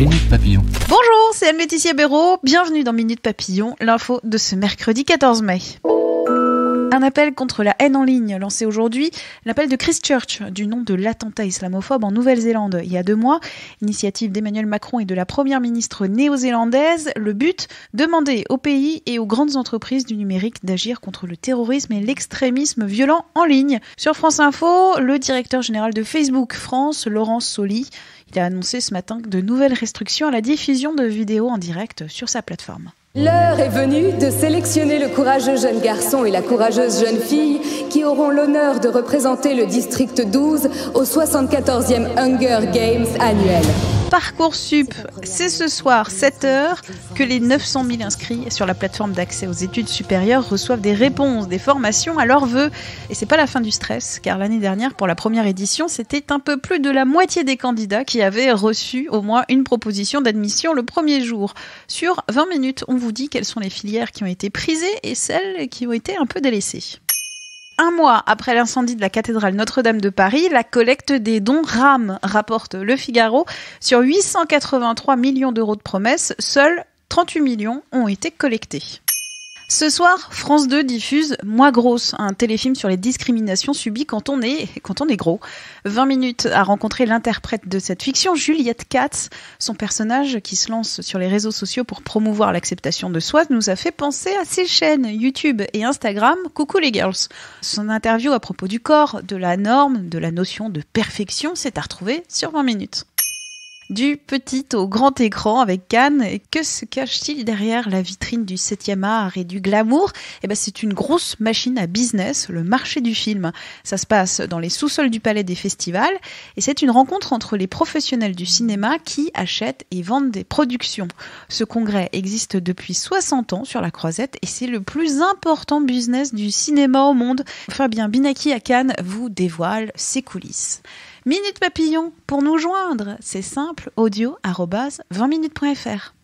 Minute Papillon. Bonjour, c'est Anne-Laetitia Béraud. Bienvenue dans Minute Papillon, l'info de ce mercredi 14 mai. Un appel contre la haine en ligne lancé aujourd'hui, l'appel de Christchurch, du nom de l'attentat islamophobe en Nouvelle-Zélande il y a 2 mois. Initiative d'Emmanuel Macron et de la première ministre néo-zélandaise. Le but, demander au pays et aux grandes entreprises du numérique d'agir contre le terrorisme et l'extrémisme violent en ligne. Sur France Info, le directeur général de Facebook France, Laurent Soli, il a annoncé ce matin de nouvelles restrictions à la diffusion de vidéos en direct sur sa plateforme. L'heure est venue de sélectionner le courageux jeune garçon et la courageuse jeune fille qui auront l'honneur de représenter le district 12 au 74e Hunger Games annuel. Parcoursup, c'est ce soir 7h que les 900 000 inscrits sur la plateforme d'accès aux études supérieures reçoivent des réponses, des formations à leurs vœux. Et c'est pas la fin du stress, car l'année dernière, pour la première édition, c'était un peu plus de la moitié des candidats qui avaient reçu au moins une proposition d'admission le premier jour. Sur 20 minutes, on vous dit quelles sont les filières qui ont été prisées et celles qui ont été un peu délaissées. 1 mois après l'incendie de la cathédrale Notre-Dame de Paris, la collecte des dons rame, rapporte Le Figaro. Sur 883 millions d'euros de promesses, seuls 38 millions ont été collectés. Ce soir, France 2 diffuse Moi grosse, un téléfilm sur les discriminations subies quand on est gros. 20 minutes a rencontré l'interprète de cette fiction, Juliette Katz. Son personnage, qui se lance sur les réseaux sociaux pour promouvoir l'acceptation de soi, nous a fait penser à ses chaînes YouTube et Instagram, Coucou les girls. Son interview à propos du corps, de la norme, de la notion de perfection, c'est à retrouver sur 20 minutes. Du petit au grand écran avec Cannes, que se cache-t-il derrière la vitrine du 7e art et du glamour ? C'est une grosse machine à business, le marché du film. Ça se passe dans les sous-sols du Palais des Festivals et c'est une rencontre entre les professionnels du cinéma qui achètent et vendent des productions. Ce congrès existe depuis 60 ans sur la Croisette et c'est le plus important business du cinéma au monde. Fabien Binaki à Cannes vous dévoile ses coulisses. Minute Papillon, pour nous joindre, c'est simple, audio@20minutes.fr.